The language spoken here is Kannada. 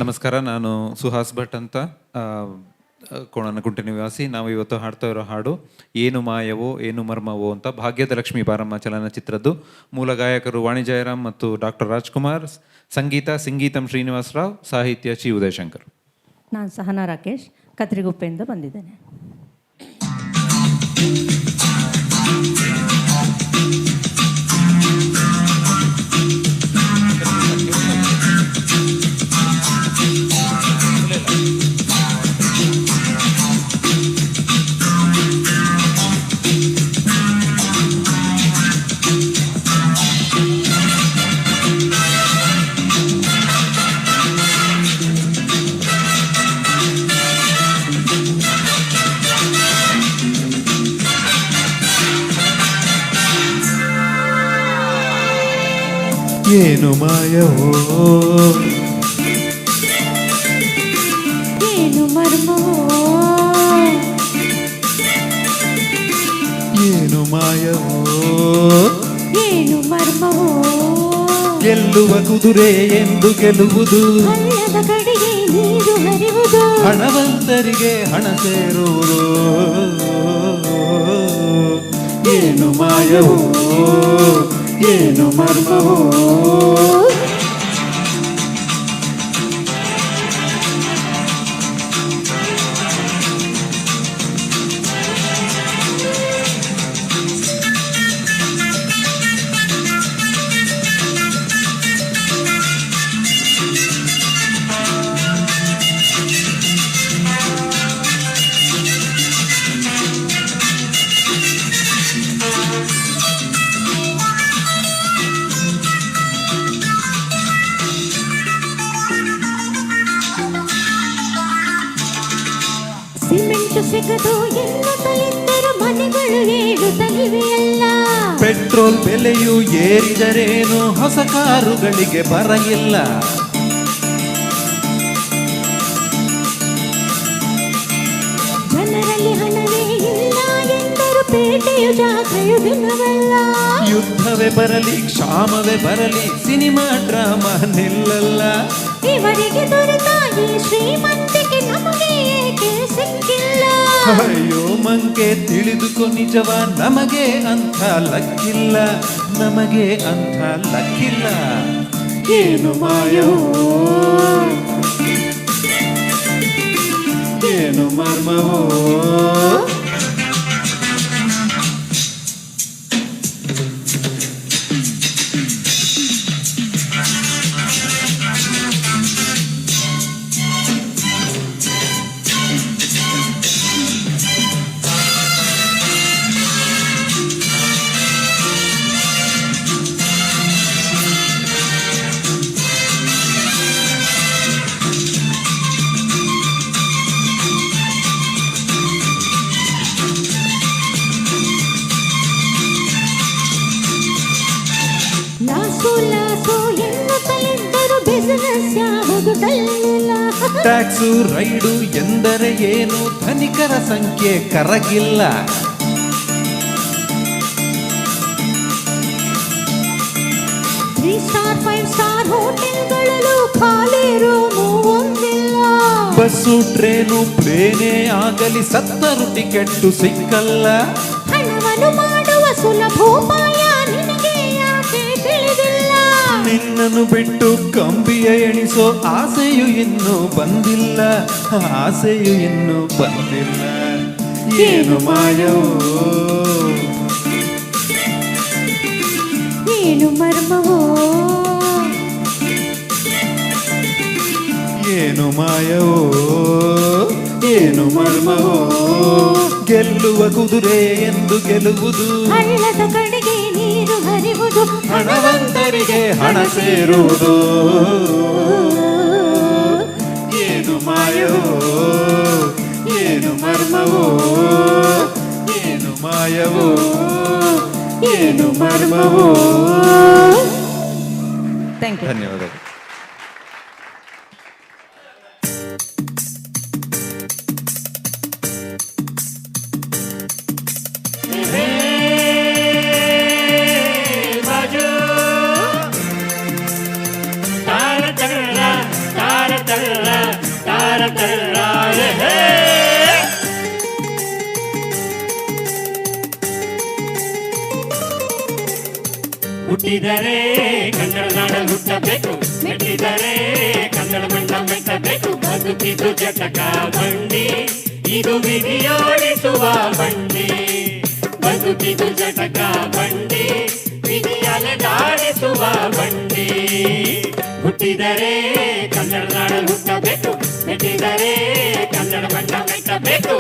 ನಮಸ್ಕಾರ, ನಾನು ಸುಹಾಸ್ ಭಟ್ ಅಂತ, ಕೋಣನಕುಂಟೆ ನಿವಾಸಿ. ನಾವು ಇವತ್ತು ಹಾಡ್ತಾ ಇರೋ ಹಾಡು ಏನು ಮಾಯವೋ ಏನು ಮರ್ಮವೋ ಅಂತ ಭಾಗ್ಯದ ಲಕ್ಷ್ಮೀ ಬಾರಮ್ಮ ಚಲನಚಿತ್ರದ್ದು. ಮೂಲ ಗಾಯಕರು ವಾಣಿ ಜಯರಾಮ್ ಮತ್ತು ಡಾಕ್ಟರ್ ರಾಜ್ಕುಮಾರ್. ಸಂಗೀತಂ ಶ್ರೀನಿವಾಸರಾವ್, ಸಾಹಿತ್ಯ ಚಿ ಉದಯಶಂಕರ್. ನಾನು ಸಹನಾ ರಾಕೇಶ್, ಕತ್ರಿಗುಪ್ಪೆಯಿಂದ ಬಂದಿದ್ದೇನೆ. ಏನು ಮಾಯವೋ ಏನು ಮರ್ಮವೋ ಏನು ಮಾಯವೋ ಏನು ಮರ್ಮವೋ, ಗೆಲ್ಲುವ ಕುದುರೆ ಎಂದು ಗೆಲ್ಲುವುದು, ಹಳ್ಳದ ಕಡೆಗೆ ನೀರು ಹರಿಯುವುದು, ಹಣವಂತರಿಗೆ ಹಣ ಸೇರುವುದು. ಏನು ಮಾಯವೋ ಏನು ಮರ್ಮವೋ. ಸಿಮೆಂಟ್ ಸಿಗದು ಎನ್ನುತ್ತಲಿದ್ದರು ಮನೆಗಳು ಏಳುತ್ತಲಿವೆಯಲ್ಲ. ಪೆಟ್ರೋಲ್ ಬೆಲೆಯು ಏರಿದರೇನು ಹೊಸ ಕಾರುಗಳಿಗೆ ಬರಲಿಲ್ಲ. ಜನರಲ್ಲಿ ಹಣವೇ ಇಲ್ಲ ಎಂದರು ಪೇಟೆಯು ಜಾತ್ರೆಯು ದಿನವಲ್ಲ. ಯುದ್ಧವೇ ಬರಲಿ ಕ್ಷಾಮವೇ ಬರಲಿ ಸಿನಿಮಾ ಡ್ರಾಮಾ ನಿಲ್ಲಲ್ಲ. ಇವರಿಗೆ ದೊರೆತ ಈ ಶ್ರೀಮಂತಿಕೆ ನಮಗೆ ಏಕೆ ಸಿಕ್ಕಿಲ್ಲ? ಅಯ್ಯೋ ಮಂಗೆ ತಿಳಿದುಕೊ ನಿಜವ, ನಮಗೆ ಅಂಥ ಲಕ್ಕಿಲ್ಲ, ನಮಗೆ ಅಂಥ ಲಕ್ಕಿಲ್ಲ. ಏನು ಮಾಯವೋ ಏನು ಮರ್ಮವೋ. ಲಾಸು ಎನ್ನುತ್ತಲಿದ್ದರು ಬಿಸಿನೆಸ್ ಯಾವುದು ಡಲ್ಲಿಲ್ಲ. ಟ್ಯಾಕ್ಸು ರೈಡು ಎಂದರೆ ಏನು, ಧನಿಕರ ಸಂಖ್ಯೆ ಕರಗಿಲ್ಲ. 3 ಸ್ಟಾರ್ 5 ಸ್ಟಾರ್ ಹೋಟೆಲ್ಗಳಲ್ಲೂ ಖಾಲಿ ರೂಮು ಒಂದಿಲ್ಲ. ಬಸ್ಸು ಟ್ರೇನು ಪ್ಲೇನೇ ಆಗಲಿ ಸತ್ತರು ಟಿಕೆಟ್ಟು ಸಿಕ್ಕಲ್ಲ. ಹಣವನ್ನು ಮಾಡುವ ಸುಲಭೋಪಾಯ ನಿನಗೆ ಯಾಕೆ ತಿಳಿದಿಲ್ಲ? ನಿನ್ನನ್ನು ಬಿಟ್ಟು ಕಂಬಿಯ ಎಣಿಸೋ ಆಸೆಯು ಇನ್ನೂ ಬಂದಿಲ್ಲ, ಆಸೆಯು ಇನ್ನೂ ಬಂದಿಲ್ಲ. ಏನು ಮಾಯವೋ ಏನು ಮರ್ಮವೋ. ಏನು ಮಾಯವೋ ಏನು ಮರ್ಮವೋ. ಗೆಲ್ಲುವ ಕುದುರೆ ಎಂದು ಗೆಲ್ಲುವುದು, ಹಳ್ಳದ ಕಡೆಗೆ ನೀರು ಹರಿಯುವುದು, ಹಣವಂತರಿಗೆ ಹಣ ಸೇರುವುದು. ಏನು ಮಾಯವೋ ಏನು ಮರ್ಮವೋ. ಏನು ಮಾಯವೋ ಏನು ಮರ್ಮವೋ. Thank you. ಧನ್ಯವಾದಗಳು. ತಾರ ತಳ್ಳ ತಾರ ತಳ್ಳ ಹೇ. ಹುಟ್ಟಿದರೆ ಕನ್ನಡ ನಾಡ ಹುಟ್ಟಬೇಕು, ಮೆಟ್ಟಿದರೆ ಕನ್ನಡ ಮಣ್ಣ ಮೆಟ್ಟಬೇಕು. ಬದುಕಿದು ಜಟಕ ಬಂಡಿ, ಇದು ವಿಧಿಯೋಡಿಸುವ ಬಂಡಿ. ಬದುಕಿದು ಜಟಕ ಬಂಡಿ, ವಿಧಿಯಲೆ ದಾಡಿಸುವ ಬಂಡಿ. ಹುಟ್ಟಿದರೆ ಕನ್ನಡ ನಾಡ ಹುಟ್ಟಬೇಕು, ಮೆಟ್ಟಿದರೆ ಕನ್ನಡ ಮಣ್ಣ ಮೆಟ್ಟಬೇಕು.